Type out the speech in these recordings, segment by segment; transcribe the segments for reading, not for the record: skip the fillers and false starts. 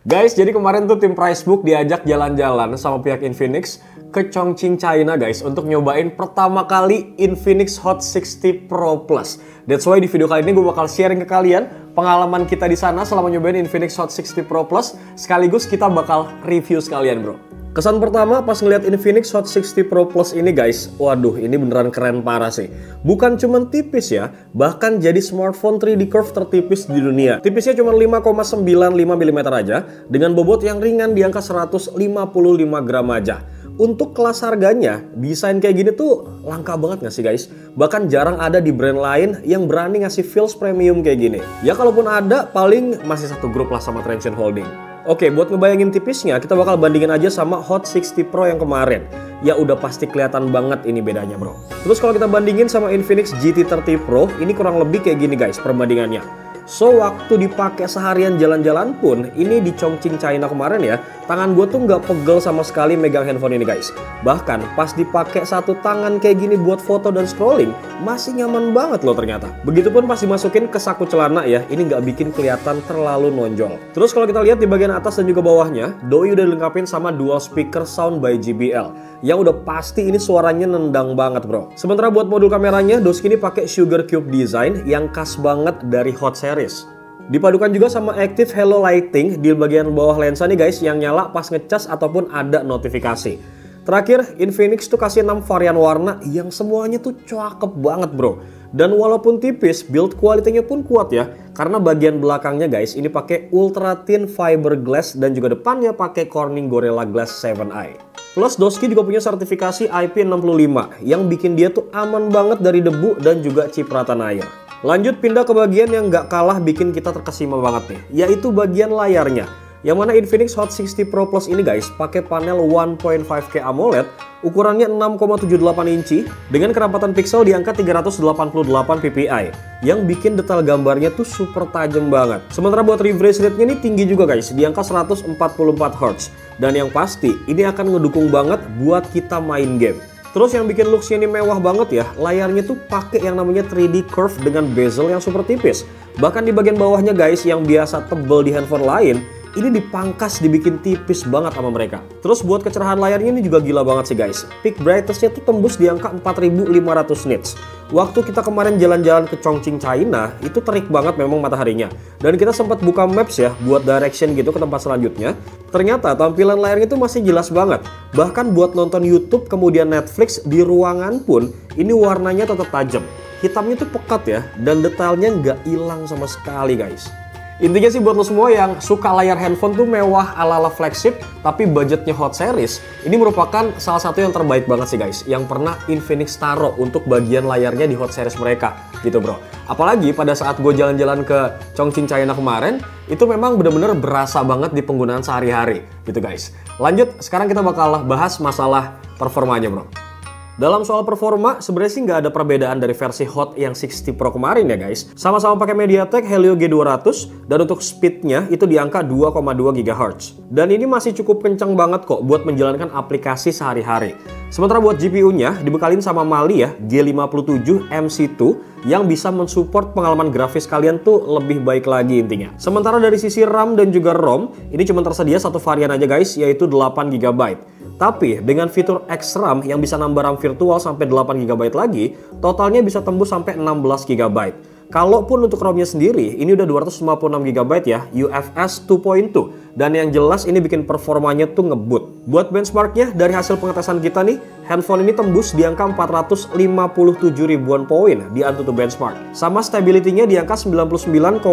Guys, jadi kemarin tuh tim Pricebook diajak jalan-jalan sama pihak Infinix ke Chongqing, China guys, untuk nyobain pertama kali Infinix Hot 60 Pro Plus. That's why di video kali ini gue bakal sharing ke kalian pengalaman kita di sana selama nyobain Infinix Hot 60 Pro Plus, sekaligus kita bakal review sekalian bro. Kesan pertama pas ngeliat Infinix Hot 60 Pro Plus ini guys, waduh ini beneran keren parah sih. Bukan cuman tipis ya, bahkan jadi smartphone 3D Curve tertipis di dunia. Tipisnya cuma 5,95 mm aja, dengan bobot yang ringan di angka 155 gram aja. Untuk kelas harganya, desain kayak gini tuh langka banget gak sih guys? Bahkan jarang ada di brand lain yang berani ngasih feels premium kayak gini. Ya kalaupun ada, paling masih satu grup lah sama Transsion Holding. Oke, buat ngebayangin tipisnya, kita bakal bandingin aja sama Hot 60 Pro yang kemarin. Ya udah pasti kelihatan banget ini bedanya bro. Terus kalau kita bandingin sama Infinix GT30 Pro, ini kurang lebih kayak gini guys perbandingannya. So, waktu dipakai seharian jalan-jalan pun, ini di Chongqing, China kemarin ya, tangan gue tuh nggak pegel sama sekali megang handphone ini guys. Bahkan pas dipakai satu tangan kayak gini buat foto dan scrolling, masih nyaman banget loh ternyata. Begitupun pas dimasukin ke saku celana ya, ini nggak bikin kelihatan terlalu nonjol. Terus kalau kita lihat di bagian atas dan juga bawahnya, doi udah dilengkapin sama dual speaker sound by JBL, yang udah pasti ini suaranya nendang banget bro. Sementara buat modul kameranya, Doski ini pakai Sugar Cube design yang khas banget dari Hot series. Dipadukan juga sama Active Halo Lighting di bagian bawah lensa nih guys, yang nyala pas ngecas ataupun ada notifikasi. Terakhir, Infinix tuh kasih 6 varian warna yang semuanya tuh cakep banget bro. Dan walaupun tipis, build quality-nya pun kuat ya, karena bagian belakangnya guys ini pakai ultra thin fiberglass dan juga depannya pakai Corning Gorilla Glass 7i. Plus Doski juga punya sertifikasi IP65 yang bikin dia tuh aman banget dari debu dan juga cipratan air. Lanjut pindah ke bagian yang nggak kalah bikin kita terkesima banget nih, yaitu bagian layarnya. Yang mana Infinix Hot 60 Pro Plus ini guys pakai panel 1.5K AMOLED ukurannya 6,78 inci dengan kerapatan pixel di angka 388 ppi yang bikin detail gambarnya tuh super tajam banget. Sementara buat refresh rate-nya ini tinggi juga guys di angka 144 Hz, dan yang pasti ini akan ngedukung banget buat kita main game. Terus yang bikin looks-nya ini mewah banget ya, layarnya tuh pakai yang namanya 3D Curve dengan bezel yang super tipis. Bahkan di bagian bawahnya guys yang biasa tebel di handphone lain, ini dipangkas dibikin tipis banget sama mereka. Terus buat kecerahan layarnya ini juga gila banget sih guys. Peak brightness-nya tuh tembus di angka 4500 nits. Waktu kita kemarin jalan-jalan ke Chongqing, China, itu terik banget memang mataharinya. Dan kita sempat buka maps ya buat direction gitu ke tempat selanjutnya. Ternyata tampilan layarnya itu masih jelas banget. Bahkan buat nonton YouTube kemudian Netflix di ruangan pun ini warnanya tetap tajam. Hitamnya tuh pekat ya, dan detailnya nggak hilang sama sekali guys. Intinya sih buat lo semua yang suka layar handphone tuh mewah ala-ala flagship tapi budgetnya Hot series, ini merupakan salah satu yang terbaik banget sih guys yang pernah Infinix taruh untuk bagian layarnya di Hot series mereka gitu bro. Apalagi pada saat gue jalan-jalan ke Chongqing, China kemarin, itu memang bener-bener berasa banget di penggunaan sehari-hari gitu guys. Lanjut, sekarang kita bakal bahas masalah performanya bro. Dalam soal performa, sebenarnya sih nggak ada perbedaan dari versi Hot yang 60 Pro kemarin ya guys. Sama-sama pakai MediaTek Helio G200 dan untuk speednya itu di angka 2,2 GHz. Dan ini masih cukup kencang banget kok buat menjalankan aplikasi sehari-hari. Sementara buat GPU-nya dibekalin sama Mali ya G57 MC2 yang bisa mensupport pengalaman grafis kalian tuh lebih baik lagi intinya. Sementara dari sisi RAM dan juga ROM, ini cuma tersedia satu varian aja guys, yaitu 8 GB. Tapi dengan fitur XRAM yang bisa nambah RAM virtual sampai 8 GB lagi, totalnya bisa tembus sampai 16 GB. Kalaupun untuk ROM-nya sendiri, ini udah 256 GB ya, UFS 2.2. Dan yang jelas ini bikin performanya tuh ngebut. Buat benchmarknya, dari hasil pengetesan kita nih, handphone ini tembus di angka 457 ribuan poin di AnTuTu Benchmark. Sama stability-nya di angka 99,6%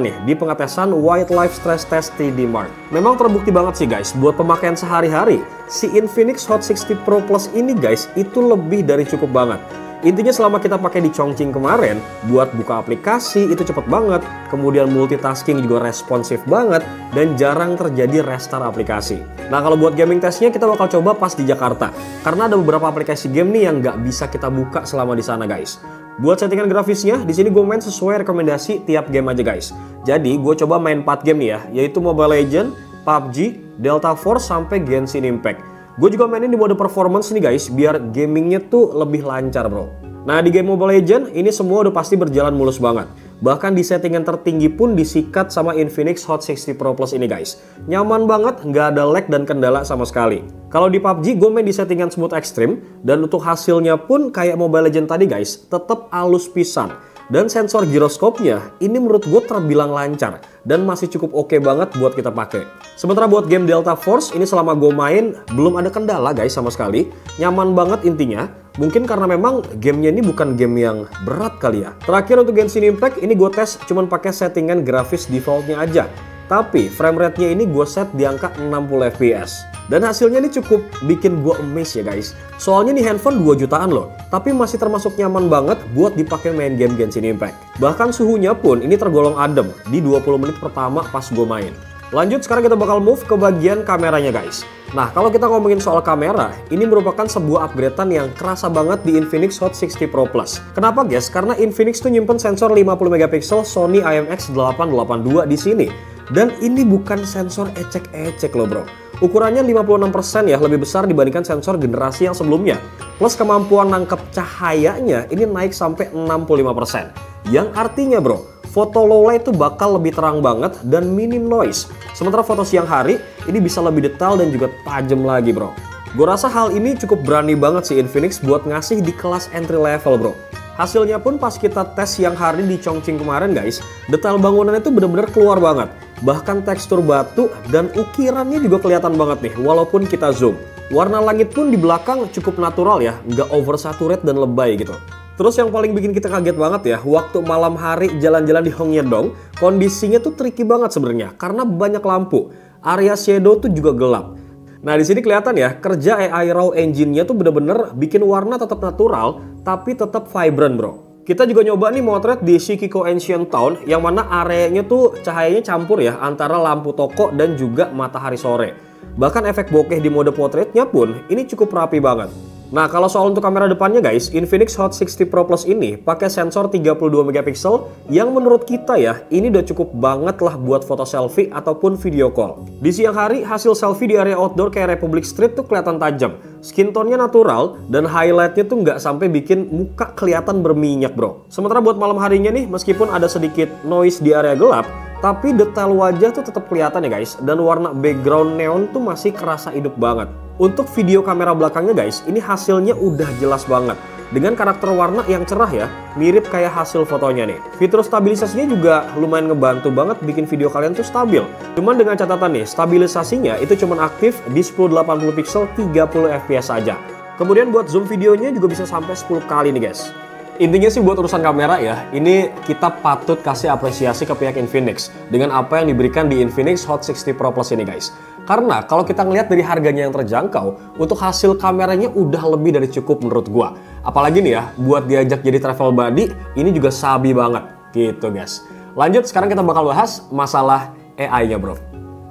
nih di pengetesan Wildlife Stress Test 3D Mark. Memang terbukti banget sih guys, buat pemakaian sehari-hari, si Infinix Hot 60 Pro Plus ini guys, itu lebih dari cukup banget. Intinya selama kita pakai di Chongqing kemarin, buat buka aplikasi itu cepet banget, kemudian multitasking juga responsif banget, dan jarang terjadi restart aplikasi. Nah kalau buat gaming testnya kita bakal coba pas di Jakarta, karena ada beberapa aplikasi game nih yang nggak bisa kita buka selama di sana guys. Buat settingan grafisnya, di sini gue main sesuai rekomendasi tiap game aja guys. Jadi gue coba main 4 game nih ya, yaitu Mobile Legends, PUBG, Delta Force, sampai Genshin Impact. Gue juga mainin di mode performance nih guys, biar gamingnya tuh lebih lancar bro. Nah di game Mobile Legends, ini semua udah pasti berjalan mulus banget. Bahkan di settingan tertinggi pun disikat sama Infinix Hot 60 Pro Plus ini guys. Nyaman banget, nggak ada lag dan kendala sama sekali. Kalau di PUBG gue main di settingan smooth extreme, dan untuk hasilnya pun kayak Mobile Legends tadi guys, tetap halus pisan. Dan sensor giroskopnya ini menurut gue terbilang lancar dan masih cukup oke banget buat kita pakai. Sementara buat game Delta Force ini selama gue main belum ada kendala guys sama sekali. Nyaman banget intinya. Mungkin karena memang gamenya ini bukan game yang berat kali ya. Terakhir untuk Genshin Impact ini gue tes cuman pakai settingan grafis defaultnya aja. Tapi frame rate-nya ini gue set di angka 60 fps. Dan hasilnya ini cukup bikin gue amazed ya guys. Soalnya nih handphone 2 jutaan loh. Tapi masih termasuk nyaman banget buat dipakai main game Genshin Impact. Bahkan suhunya pun ini tergolong adem di 20 menit pertama pas gue main. Lanjut sekarang kita bakal move ke bagian kameranya guys. Nah kalau kita ngomongin soal kamera, ini merupakan sebuah upgradean yang kerasa banget di Infinix Hot 60 Pro Plus. Kenapa guys? Karena Infinix tuh nyimpen sensor 50 megapiksel Sony IMX882 di sini. Dan ini bukan sensor ecek-ecek loh bro. Ukurannya 56% ya, lebih besar dibandingkan sensor generasi yang sebelumnya. Plus kemampuan nangkep cahayanya ini naik sampai 65%. Yang artinya bro, foto low light itu bakal lebih terang banget dan minim noise. Sementara foto siang hari ini bisa lebih detail dan juga tajam lagi bro. Gue rasa hal ini cukup berani banget sih Infinix buat ngasih di kelas entry level bro. Hasilnya pun pas kita tes siang hari di Chongqing kemarin guys, detail bangunan itu bener-bener keluar banget. Bahkan tekstur batu dan ukirannya juga kelihatan banget nih walaupun kita zoom. Warna langit pun di belakang cukup natural ya, nggak oversaturate dan lebay gitu. Terus yang paling bikin kita kaget banget ya, waktu malam hari jalan-jalan di Hongyeong, kondisinya tuh tricky banget sebenarnya karena banyak lampu. Area shadow tuh juga gelap. Nah di sini kelihatan ya, kerja AI Raw Engine-nya tuh bener-bener bikin warna tetap natural, tapi tetap vibrant bro. Kita juga nyoba nih motret di Shikiko Ancient Town, yang mana areanya tuh cahayanya campur ya, antara lampu toko dan juga matahari sore. Bahkan efek bokeh di mode potretnya pun ini cukup rapi banget. Nah kalau soal untuk kamera depannya guys, Infinix Hot 60 Pro Plus ini pakai sensor 32 megapiksel yang menurut kita ya ini udah cukup banget lah buat foto selfie ataupun video call. Di siang hari hasil selfie di area outdoor kayak Republic Street tuh kelihatan tajam, skin tone-nya natural dan highlightnya tuh nggak sampai bikin muka kelihatan berminyak bro. Sementara buat malam harinya nih meskipun ada sedikit noise di area gelap, tapi detail wajah tuh tetap kelihatan ya guys, dan warna background neon tuh masih kerasa hidup banget. Untuk video kamera belakangnya guys, ini hasilnya udah jelas banget. Dengan karakter warna yang cerah ya, mirip kayak hasil fotonya nih. Fitur stabilisasinya juga lumayan ngebantu banget bikin video kalian tuh stabil. Cuman dengan catatan nih, stabilisasinya itu cuman aktif di 1080 pixel 30 fps aja. Kemudian buat zoom videonya juga bisa sampai 10 kali nih guys. Intinya sih buat urusan kamera ya, ini kita patut kasih apresiasi ke pihak Infinix dengan apa yang diberikan di Infinix Hot 60 Pro Plus ini guys. Karena kalau kita ngeliat dari harganya yang terjangkau, untuk hasil kameranya udah lebih dari cukup menurut gua. Apalagi nih ya, buat diajak jadi travel buddy, ini juga sabi banget gitu guys. Lanjut, sekarang kita bakal bahas masalah AI-nya bro.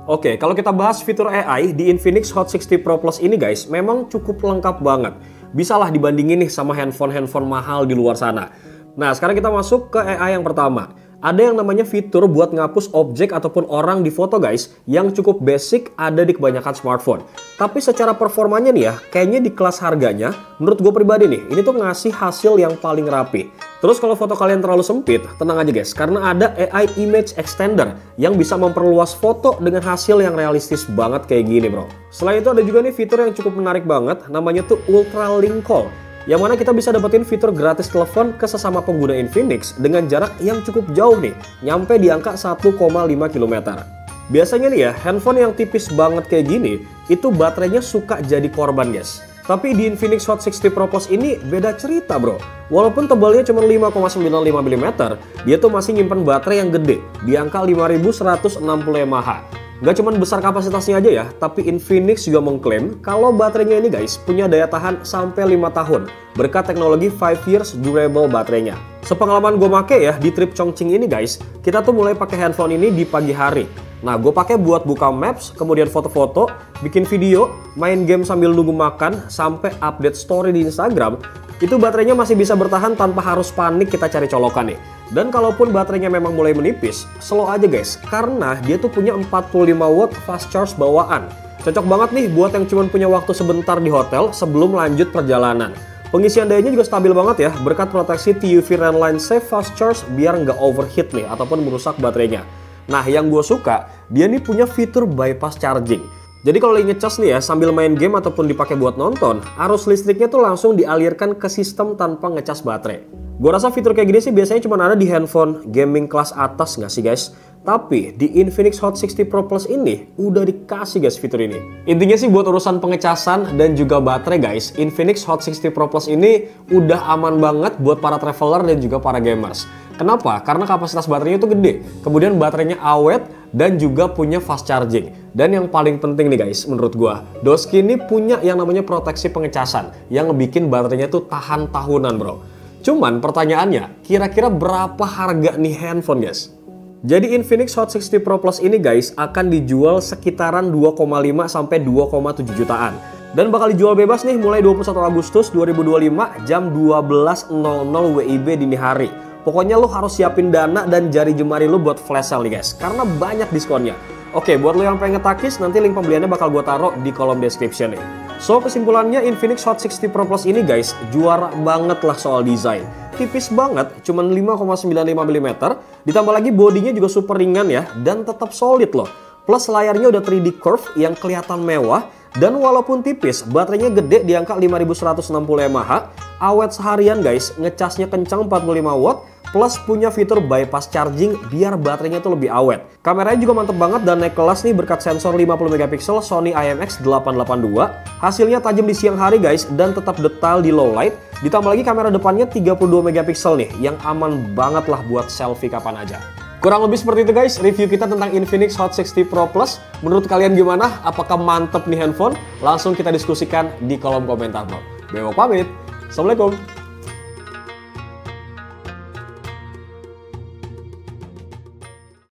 Oke, kalau kita bahas fitur AI di Infinix Hot 60 Pro Plus ini guys, memang cukup lengkap banget. Bisalah dibandingin nih sama handphone-handphone mahal di luar sana. Nah, sekarang kita masuk ke AI yang pertama. Ada yang namanya fitur buat ngapus objek ataupun orang di foto guys, yang cukup basic ada di kebanyakan smartphone. Tapi secara performanya nih ya, kayaknya di kelas harganya, menurut gue pribadi nih, ini tuh ngasih hasil yang paling rapi. Terus kalau foto kalian terlalu sempit, tenang aja guys, karena ada AI Image Extender yang bisa memperluas foto dengan hasil yang realistis banget kayak gini bro. Selain itu ada juga nih fitur yang cukup menarik banget, namanya tuh Ultra Link Call. Yang mana kita bisa dapetin fitur gratis telepon ke sesama pengguna Infinix dengan jarak yang cukup jauh nih, nyampe di angka 1,5 km. Biasanya nih ya, handphone yang tipis banget kayak gini, itu baterainya suka jadi korban guys. Tapi di Infinix Hot 60 Pro Plus ini beda cerita bro. Walaupun tebalnya cuma 5,95 mm, dia tuh masih nyimpen baterai yang gede, di angka 5160 mAh. Gak cuma besar kapasitasnya aja ya, tapi Infinix juga mengklaim kalau baterainya ini guys punya daya tahan sampai 5 tahun berkat teknologi 5 years durable baterainya. Sepengalaman gue make ya di trip Chongqing ini guys, kita tuh mulai pakai handphone ini di pagi hari. Nah gue pakai buat buka maps, kemudian foto-foto, bikin video, main game sambil nunggu makan, sampai update story di Instagram. Itu baterainya masih bisa bertahan tanpa harus panik kita cari colokan nih. Dan kalaupun baterainya memang mulai menipis, slow aja guys, karena dia tuh punya 45 watt fast charge bawaan. Cocok banget nih buat yang cuma punya waktu sebentar di hotel sebelum lanjut perjalanan. Pengisian dayanya juga stabil banget ya, berkat proteksi TUV Redline Safe Fast Charge biar nggak overheat nih ataupun merusak baterainya. Nah, yang gue suka, dia nih punya fitur bypass charging. Jadi kalau lagi ngecas nih ya, sambil main game ataupun dipakai buat nonton, arus listriknya tuh langsung dialirkan ke sistem tanpa ngecas baterai. Gue rasa fitur kayak gini sih biasanya cuma ada di handphone gaming kelas atas nggak sih guys? Tapi di Infinix Hot 60 Pro Plus ini udah dikasih guys fitur ini. Intinya sih buat urusan pengecasan dan juga baterai guys, Infinix Hot 60 Pro Plus ini udah aman banget buat para traveler dan juga para gamers. Kenapa? Karena kapasitas baterainya itu gede, kemudian baterainya awet dan juga punya fast charging. Dan yang paling penting nih guys, menurut gua, Doski ini punya yang namanya proteksi pengecasan yang ngebikin baterainya tuh tahan tahunan bro. Cuman pertanyaannya, kira-kira berapa harga nih handphone guys? Jadi Infinix Hot 60 Pro Plus ini guys akan dijual sekitaran 2,5 sampai 2,7 jutaan. Dan bakal dijual bebas nih mulai 21 Agustus 2025 jam 12.00 WIB dini hari. Pokoknya lo harus siapin dana dan jari jemari lo buat flash sale nih guys, karena banyak diskonnya. Oke, buat lo yang pengen ngetakis, nanti link pembeliannya bakal gue taruh di kolom description nih. So, kesimpulannya Infinix Hot 60 Pro Plus ini guys, juara banget lah soal desain. Tipis banget, cuman 5,95 mm, ditambah lagi bodinya juga super ringan ya, dan tetap solid loh. Plus layarnya udah 3D curve yang kelihatan mewah, dan walaupun tipis, baterainya gede di angka 5160 mAh, awet seharian guys, ngecasnya kencang 45 watt, plus punya fitur bypass charging biar baterainya tuh lebih awet. Kameranya juga mantep banget dan naik kelas nih berkat sensor 50 MP Sony IMX882. Hasilnya tajam di siang hari guys dan tetap detail di low light. Ditambah lagi kamera depannya 32 MP nih yang aman banget lah buat selfie kapan aja. Kurang lebih seperti itu guys review kita tentang Infinix Hot 60 Pro Plus. Menurut kalian gimana? Apakah mantep nih handphone? Langsung kita diskusikan di kolom komentar bro. Bemo pamit. Assalamualaikum.